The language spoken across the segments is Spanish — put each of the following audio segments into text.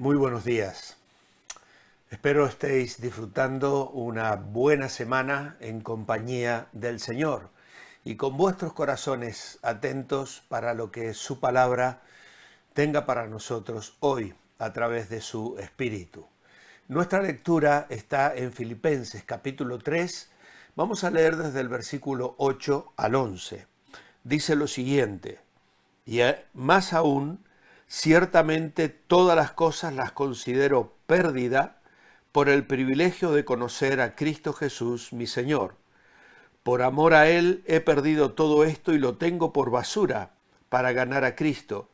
Muy buenos días. Espero estéis disfrutando una buena semana en compañía del Señor y con vuestros corazones atentos para lo que su palabra tenga para nosotros hoy a través de su Espíritu. Nuestra lectura está en Filipenses capítulo 3. Vamos a leer desde el versículo 8 al 11. Dice lo siguiente: y más aún, ciertamente todas las cosas las considero pérdida por el privilegio de conocer a Cristo Jesús, mi Señor. Por amor a Él he perdido todo esto y lo tengo por basura para ganar a Cristo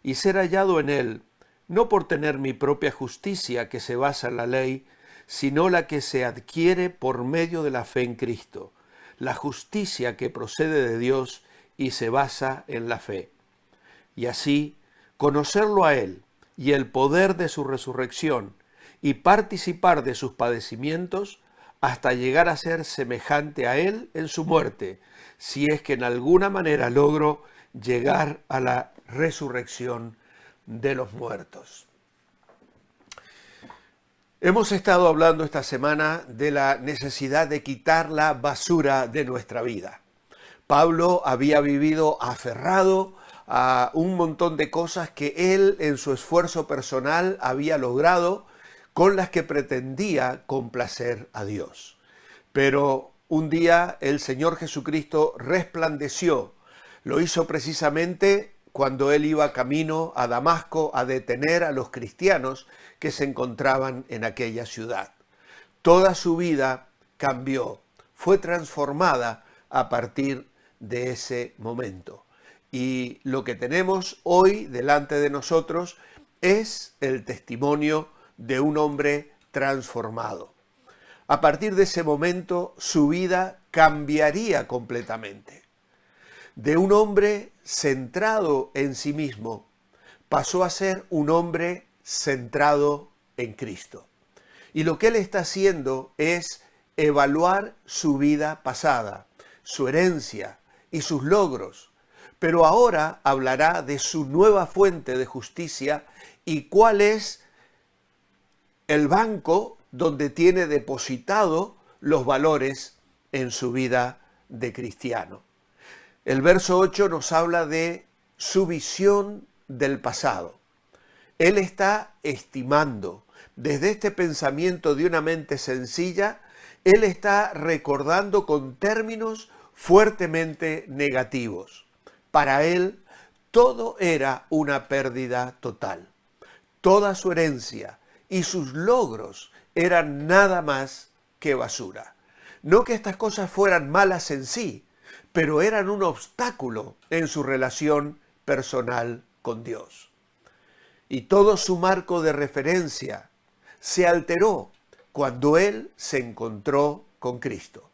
y ser hallado en Él, no por tener mi propia justicia que se basa en la ley, sino la que se adquiere por medio de la fe en Cristo, la justicia que procede de Dios y se basa en la fe. Y así, conocerlo a Él y el poder de su resurrección y participar de sus padecimientos hasta llegar a ser semejante a Él en su muerte, si es que en alguna manera logro llegar a la resurrección de los muertos. Hemos estado hablando esta semana de la necesidad de quitar la basura de nuestra vida. Pablo había vivido aferrado a un montón de cosas que él en su esfuerzo personal había logrado, con las que pretendía complacer a Dios. Pero un día el Señor Jesucristo resplandeció. Lo hizo precisamente cuando él iba camino a Damasco a detener a los cristianos que se encontraban en aquella ciudad. Toda su vida cambió, fue transformada a partir de ese momento. Y lo que tenemos hoy delante de nosotros es el testimonio de un hombre transformado. A partir de ese momento, su vida cambiaría completamente. De un hombre centrado en sí mismo, pasó a ser un hombre centrado en Cristo. Y lo que él está haciendo es evaluar su vida pasada, su herencia y sus logros. Pero ahora hablará de su nueva fuente de justicia y cuál es el banco donde tiene depositado los valores en su vida de cristiano. El verso 8 nos habla de su visión del pasado. Él está estimando, desde este pensamiento de una mente sencilla, él está recordando con términos fuertemente negativos. Para él, todo era una pérdida total. Toda su herencia y sus logros eran nada más que basura. No que estas cosas fueran malas en sí, pero eran un obstáculo en su relación personal con Dios. Y todo su marco de referencia se alteró cuando él se encontró con Cristo.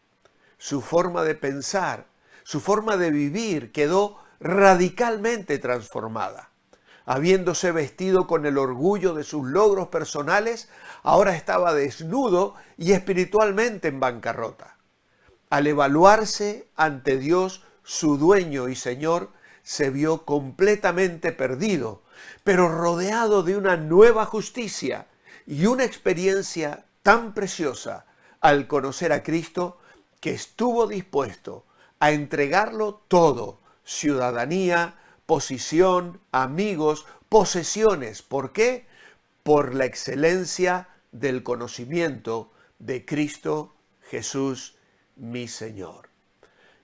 Su forma de pensar, su forma de vivir quedó radicalmente transformada. Habiéndose vestido con el orgullo de sus logros personales, ahora estaba desnudo y espiritualmente en bancarrota. Al evaluarse ante Dios, su dueño y Señor, se vio completamente perdido, pero rodeado de una nueva justicia y una experiencia tan preciosa al conocer a Cristo que estuvo dispuesto a entregarlo todo: ciudadanía, posición, amigos, posesiones. ¿Por qué? Por la excelencia del conocimiento de Cristo Jesús, mi Señor.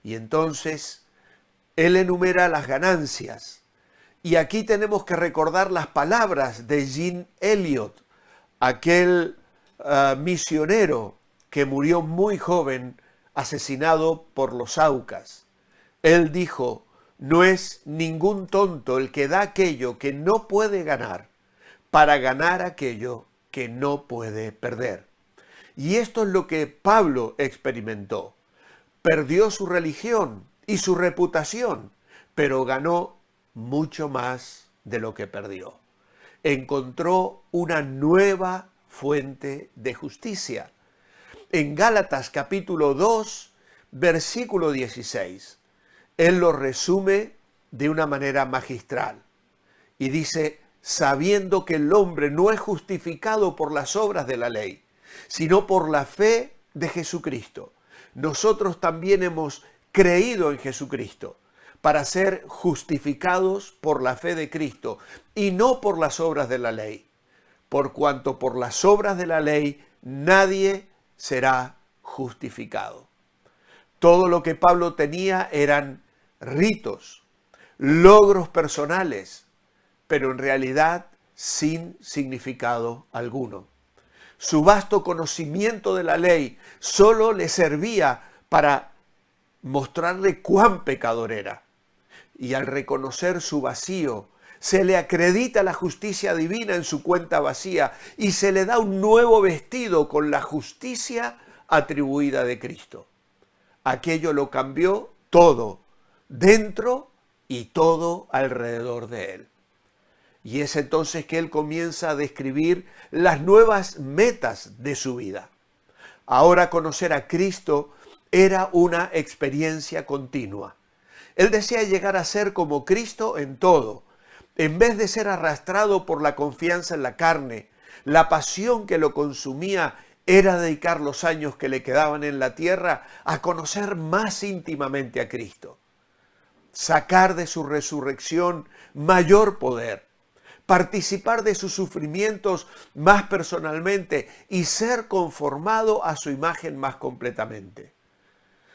Y entonces él enumera las ganancias. Y aquí tenemos que recordar las palabras de Jean Elliot, aquel misionero que murió muy joven, asesinado por los Aucas. Él dijo: no es ningún tonto el que da aquello que no puede ganar para ganar aquello que no puede perder. Y esto es lo que Pablo experimentó. Perdió su religión y su reputación, pero ganó mucho más de lo que perdió. Encontró una nueva fuente de justicia. En Gálatas capítulo 2, versículo 16, él lo resume de una manera magistral y dice: sabiendo que el hombre no es justificado por las obras de la ley, sino por la fe de Jesucristo. Nosotros también hemos creído en Jesucristo para ser justificados por la fe de Cristo y no por las obras de la ley, por cuanto por las obras de la ley nadie será justificado. Todo lo que Pablo tenía eran ritos, logros personales, pero en realidad sin significado alguno. Su vasto conocimiento de la ley solo le servía para mostrarle cuán pecador era. Y al reconocer su vacío, se le acredita la justicia divina en su cuenta vacía y se le da un nuevo vestido con la justicia atribuida de Cristo. Aquello lo cambió todo, dentro y todo alrededor de él. Y es entonces que él comienza a describir las nuevas metas de su vida. Ahora conocer a Cristo era una experiencia continua. Él desea llegar a ser como Cristo en todo. En vez de ser arrastrado por la confianza en la carne, la pasión que lo consumía era dedicar los años que le quedaban en la tierra a conocer más íntimamente a Cristo. Sacar de su resurrección mayor poder, participar de sus sufrimientos más personalmente y ser conformado a su imagen más completamente.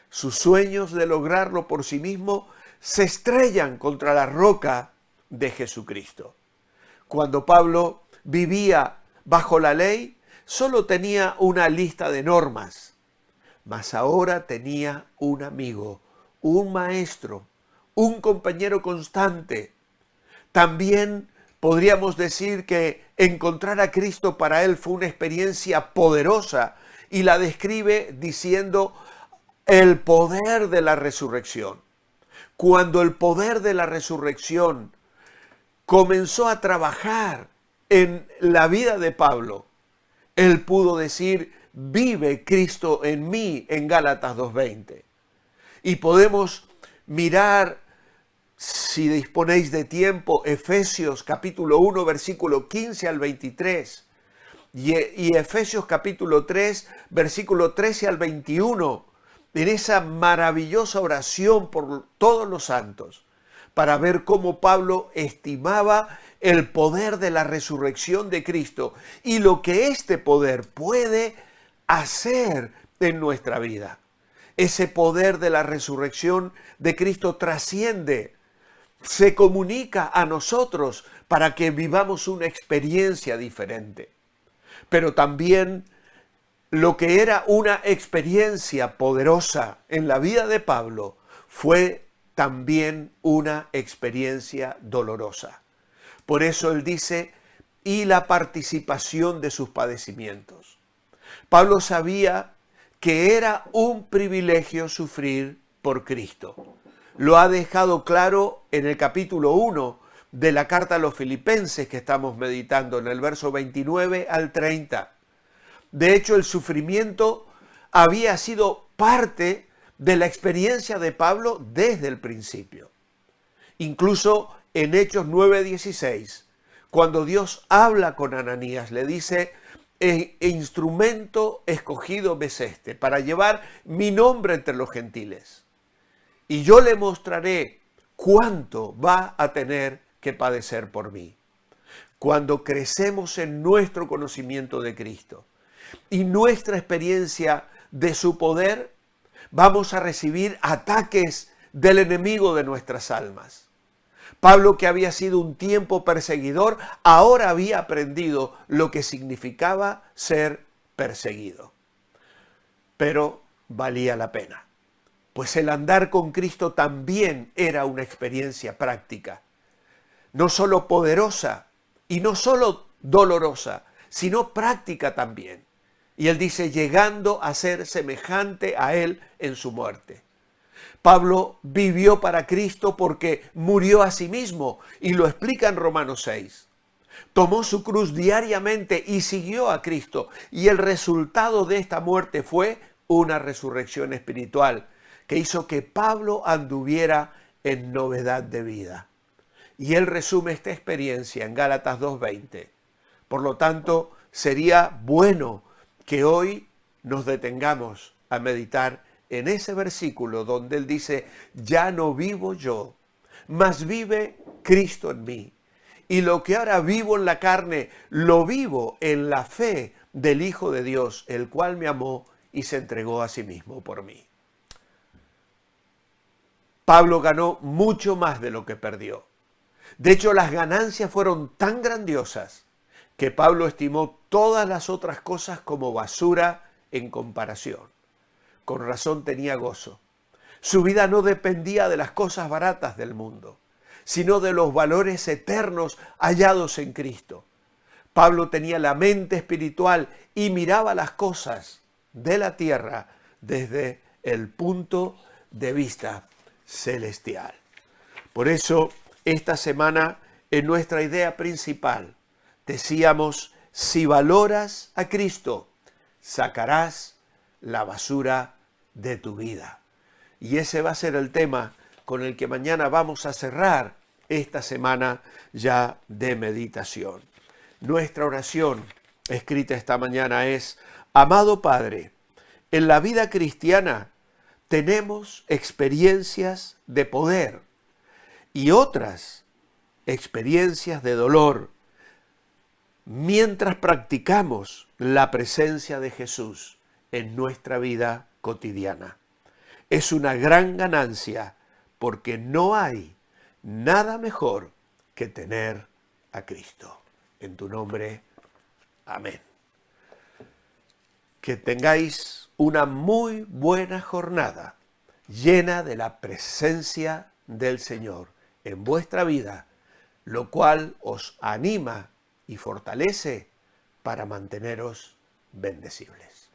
Sus sueños de lograrlo por sí mismo se estrellan contra la roca de Jesucristo. Cuando Pablo vivía bajo la ley, solo tenía una lista de normas, mas ahora tenía un amigo, un maestro, un compañero constante. También podríamos decir que encontrar a Cristo para él fue una experiencia poderosa y la describe diciendo el poder de la resurrección. Cuando el poder de la resurrección comenzó a trabajar en la vida de Pablo, él pudo decir, vive Cristo en mí, en Gálatas 2:20. Y podemos mirar, si disponéis de tiempo, Efesios capítulo 1, versículo 15 al 23, y Efesios capítulo 3, versículo 13 al 21, en esa maravillosa oración por todos los santos, para ver cómo Pablo estimaba el poder de la resurrección de Cristo y lo que este poder puede hacer en nuestra vida. Ese poder de la resurrección de Cristo trasciende, se comunica a nosotros para que vivamos una experiencia diferente. Pero también lo que era una experiencia poderosa en la vida de Pablo fue también una experiencia dolorosa. Por eso él dice, y la participación de sus padecimientos. Pablo sabía que era un privilegio sufrir por Cristo. Lo ha dejado claro en el capítulo 1 de la carta a los Filipenses que estamos meditando, en el verso 29 al 30. De hecho, el sufrimiento había sido parte de la experiencia de Pablo desde el principio. Incluso en Hechos 9:16, cuando Dios habla con Ananías, le dice, instrumento escogido me es este, para llevar mi nombre entre los gentiles. Y yo le mostraré cuánto va a tener que padecer por mí. Cuando crecemos en nuestro conocimiento de Cristo y nuestra experiencia de su poder, vamos a recibir ataques del enemigo de nuestras almas. Pablo, que había sido un tiempo perseguidor, ahora había aprendido lo que significaba ser perseguido. Pero valía la pena, pues el andar con Cristo también era una experiencia práctica, no solo poderosa y no solo dolorosa, sino práctica también. Y él dice, llegando a ser semejante a él en su muerte. Pablo vivió para Cristo porque murió a sí mismo, y lo explica en Romanos 6. Tomó su cruz diariamente y siguió a Cristo, y el resultado de esta muerte fue una resurrección espiritual que hizo que Pablo anduviera en novedad de vida. Y él resume esta experiencia en Gálatas 2:20. Por lo tanto, sería bueno que hoy nos detengamos a meditar en ese versículo donde él dice, ya no vivo yo, mas vive Cristo en mí. Y lo que ahora vivo en la carne, lo vivo en la fe del Hijo de Dios, el cual me amó y se entregó a sí mismo por mí. Pablo ganó mucho más de lo que perdió. De hecho, las ganancias fueron tan grandiosas que Pablo estimó todas las otras cosas como basura en comparación. Con razón tenía gozo. Su vida no dependía de las cosas baratas del mundo, sino de los valores eternos hallados en Cristo. Pablo tenía la mente espiritual y miraba las cosas de la tierra desde el punto de vista celestial. Por eso, esta semana, en nuestra idea principal, decíamos, si valoras a Cristo, sacarás la basura de tu vida. Y ese va a ser el tema con el que mañana vamos a cerrar esta semana ya de meditación. Nuestra oración escrita esta mañana es, amado Padre, en la vida cristiana tenemos experiencias de poder y otras experiencias de dolor mientras practicamos la presencia de Jesús en nuestra vida cotidiana. Es una gran ganancia porque no hay nada mejor que tener a Cristo. En tu nombre, amén. Que tengáis una muy buena jornada llena de la presencia del Señor en vuestra vida, lo cual os anima y fortalece para manteneros bendecibles.